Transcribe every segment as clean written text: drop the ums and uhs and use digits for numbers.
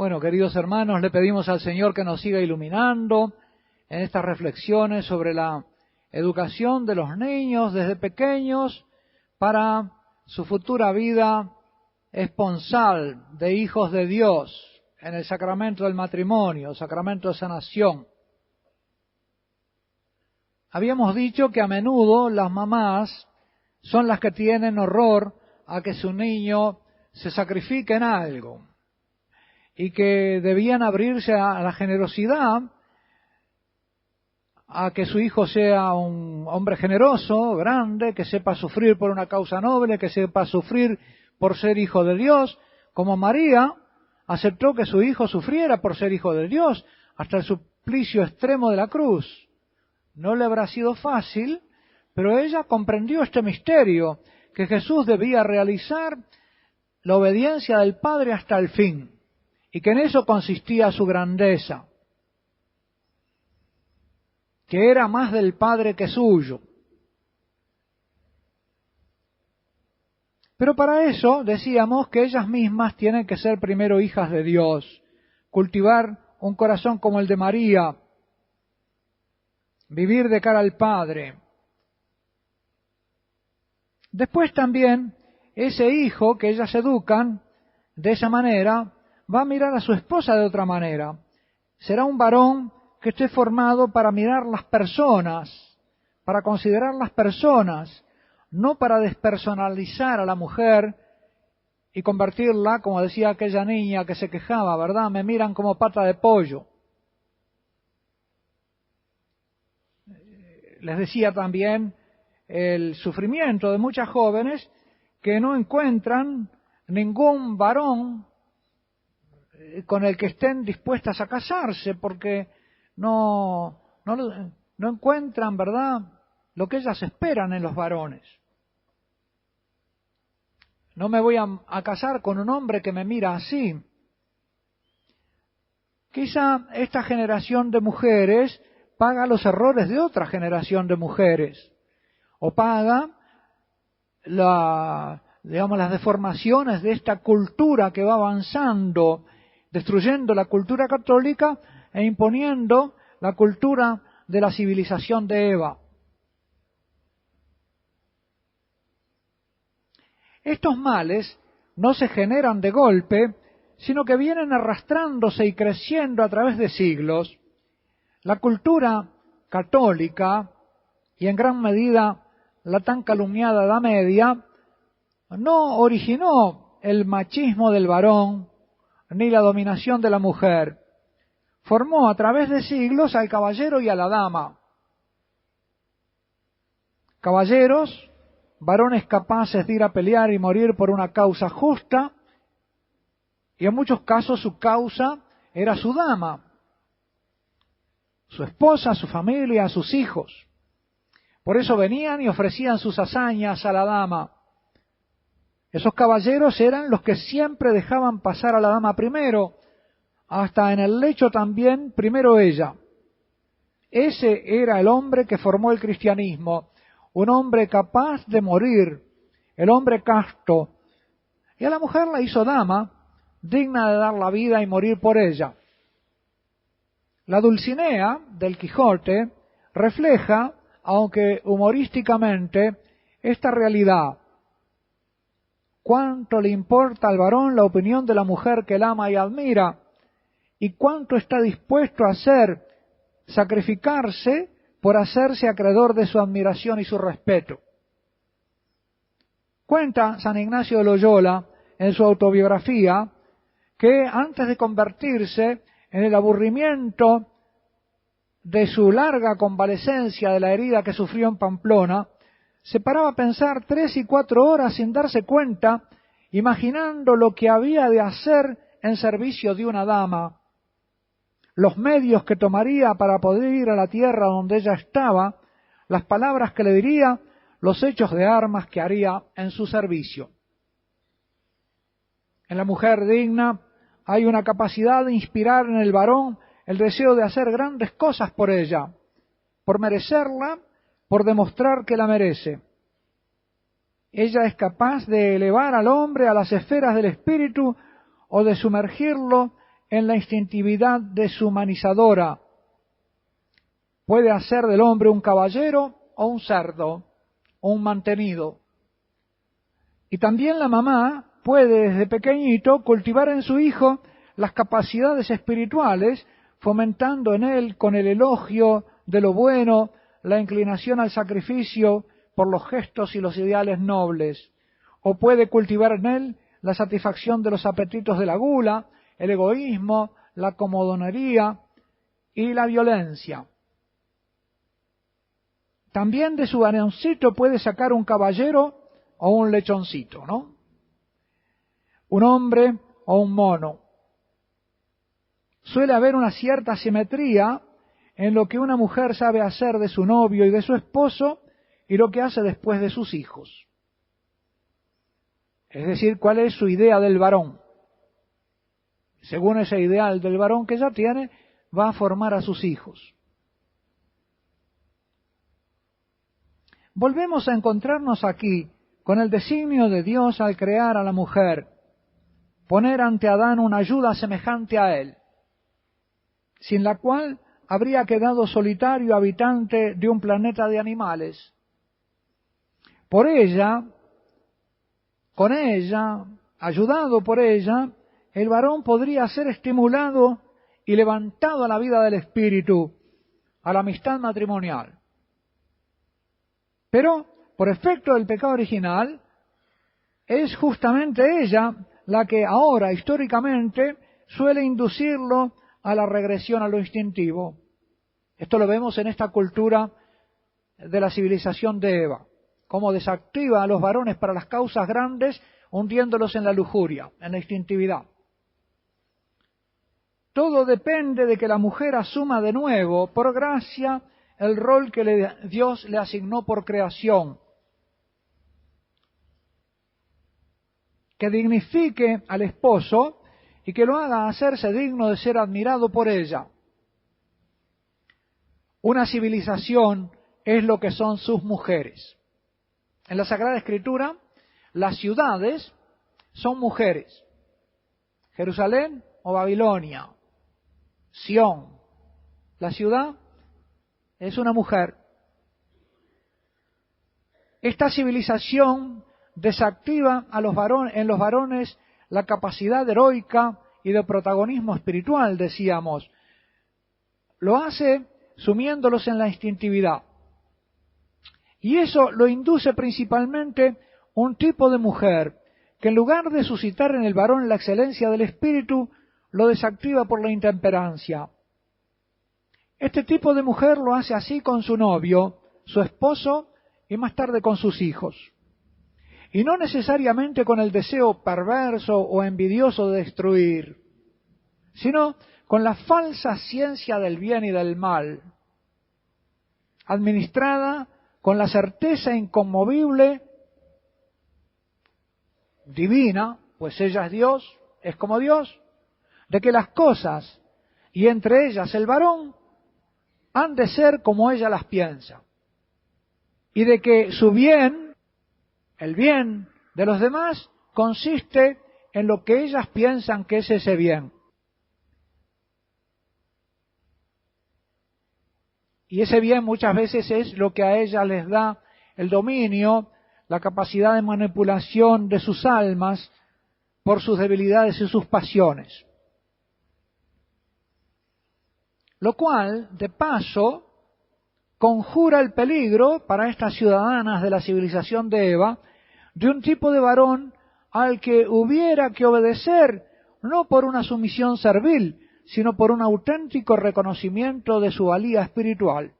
Bueno, queridos hermanos, le pedimos al Señor que nos siga iluminando en estas reflexiones sobre la educación de los niños desde pequeños para su futura vida esponsal de hijos de Dios en el sacramento del matrimonio, sacramento de sanación. Habíamos dicho que a menudo las mamás son las que tienen horror a que su niño se sacrifique en algo y que debían abrirse a la generosidad, a que su hijo sea un hombre generoso, grande, que sepa sufrir por una causa noble, que sepa sufrir por ser hijo de Dios, como María aceptó que su hijo sufriera por ser hijo de Dios hasta el suplicio extremo de la cruz. No le habrá sido fácil, pero ella comprendió este misterio, que Jesús debía realizar la obediencia del Padre hasta el fin, y que en eso consistía su grandeza, que era más del Padre que suyo. Pero para eso decíamos que ellas mismas tienen que ser primero hijas de Dios, cultivar un corazón como el de María, vivir de cara al Padre. Después también, ese hijo que ellas educan de esa manera, va a mirar a su esposa de otra manera. Será un varón que esté formado para mirar las personas, para considerar las personas, no para despersonalizar a la mujer y convertirla, como decía aquella niña que se quejaba, ¿verdad? Me miran como pata de pollo. Les decía también el sufrimiento de muchas jóvenes que no encuentran ningún varón con el que estén dispuestas a casarse, porque no encuentran, ¿verdad?, lo que ellas esperan en los varones. No me voy a casar con un hombre que me mira así. Quizá esta generación de mujeres paga los errores de otra generación de mujeres, o paga las deformaciones de esta cultura que va avanzando, destruyendo la cultura católica e imponiendo la cultura de la civilización de Eva. Estos males no se generan de golpe, sino que vienen arrastrándose y creciendo a través de siglos. La cultura católica, y en gran medida la tan calumniada Edad Media, no originó el machismo del varón ni la dominación de la mujer. Formó a través de siglos al caballero y a la dama. Caballeros, varones capaces de ir a pelear y morir por una causa justa, y en muchos casos su causa era su dama, su esposa, su familia, sus hijos. Por eso venían y ofrecían sus hazañas a la dama. Esos caballeros eran los que siempre dejaban pasar a la dama primero, hasta en el lecho también primero ella. Ese era el hombre que formó el cristianismo, un hombre capaz de morir, el hombre casto. Y a la mujer la hizo dama, digna de dar la vida y morir por ella. La Dulcinea del Quijote refleja, aunque humorísticamente, esta realidad. Cuánto le importa al varón la opinión de la mujer que él ama y admira, y cuánto está dispuesto a hacer, sacrificarse por hacerse acreedor de su admiración y su respeto. Cuenta San Ignacio de Loyola en su autobiografía que antes de convertirse en el aburrimiento de su larga convalecencia de la herida que sufrió en Pamplona, se paraba a pensar 3 y 4 horas sin darse cuenta, imaginando lo que había de hacer en servicio de una dama, los medios que tomaría para poder ir a la tierra donde ella estaba, las palabras que le diría, los hechos de armas que haría en su servicio. En la mujer digna hay una capacidad de inspirar en el varón el deseo de hacer grandes cosas por ella, por merecerla, por demostrar que la merece. Ella es capaz de elevar al hombre a las esferas del espíritu o de sumergirlo en la instintividad deshumanizadora. Puede hacer del hombre un caballero o un cerdo, o un mantenido. Y también la mamá puede desde pequeñito cultivar en su hijo las capacidades espirituales, fomentando en él con el elogio de lo bueno, la inclinación al sacrificio por los gestos y los ideales nobles. O puede cultivar en él la satisfacción de los apetitos de la gula, el egoísmo, la comodonería y la violencia. También de su varoncito puede sacar un caballero o un lechoncito, ¿no? Un hombre o un mono. Suele haber una cierta simetría en lo que una mujer sabe hacer de su novio y de su esposo y lo que hace después de sus hijos. Es decir, cuál es su idea del varón. Según ese ideal del varón que ella tiene, va a formar a sus hijos. Volvemos a encontrarnos aquí con el designio de Dios al crear a la mujer, poner ante Adán una ayuda semejante a él, sin la cual habría quedado solitario habitante de un planeta de animales. Por ella, con ella, ayudado por ella, el varón podría ser estimulado y levantado a la vida del espíritu, a la amistad matrimonial. Pero, por efecto del pecado original, es justamente ella la que ahora, históricamente, suele inducirlo a la regresión a lo instintivo. Esto lo vemos en esta cultura de la civilización de Eva, cómo desactiva a los varones para las causas grandes, hundiéndolos en la lujuria, en la instintividad. Todo depende de que la mujer asuma de nuevo, por gracia, el rol que Dios le asignó por creación, que dignifique al esposo y que lo haga hacerse digno de ser admirado por ella. Una civilización es lo que son sus mujeres. En la Sagrada Escritura, las ciudades son mujeres. Jerusalén o Babilonia, Sión, la ciudad es una mujer. Esta civilización desactiva a los varones, en los varones la capacidad heroica y de protagonismo espiritual, decíamos. Lo hace sumiéndolos en la instintividad. Y eso lo induce principalmente un tipo de mujer que en lugar de suscitar en el varón la excelencia del espíritu, lo desactiva por la intemperancia. Este tipo de mujer lo hace así con su novio, su esposo y más tarde con sus hijos. Y no necesariamente con el deseo perverso o envidioso de destruir, sino con la falsa ciencia del bien y del mal, administrada con la certeza inconmovible, divina, pues ella es Dios, es como Dios, de que las cosas, y entre ellas el varón, han de ser como ella las piensa, y de que su bien, el bien de los demás, consiste en lo que ellas piensan que es ese bien. Y ese bien muchas veces es lo que a ellas les da el dominio, la capacidad de manipulación de sus almas por sus debilidades y sus pasiones. Lo cual, de paso, conjura el peligro para estas ciudadanas de la civilización de Eva de un tipo de varón al que hubiera que obedecer no por una sumisión servil, sino por un auténtico reconocimiento de su valía espiritual.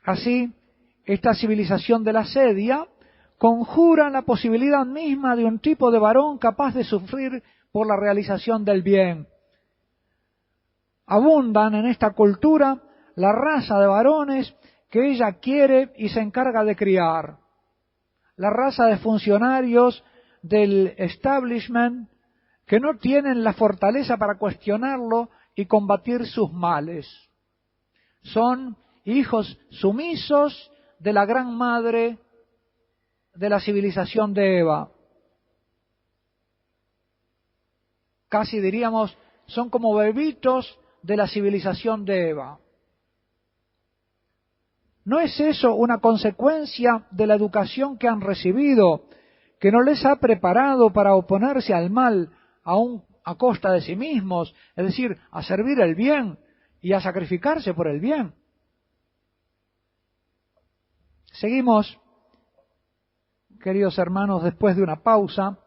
Así, esta civilización de la sedia conjura la posibilidad misma de un tipo de varón capaz de sufrir por la realización del bien. Abundan en esta cultura la raza de varones que ella quiere y se encarga de criar, la raza de funcionarios del establishment que no tienen la fortaleza para cuestionarlo y combatir sus males. Son hijos sumisos de la gran madre de la civilización de Eva. casi diríamos, son como bebitos de la civilización de Eva. ¿No es eso una consecuencia de la educación que han recibido, que no les ha preparado para oponerse al mal aún a costa de sí mismos, es decir, a servir el bien y a sacrificarse por el bien? Seguimos, queridos hermanos, después de una pausa.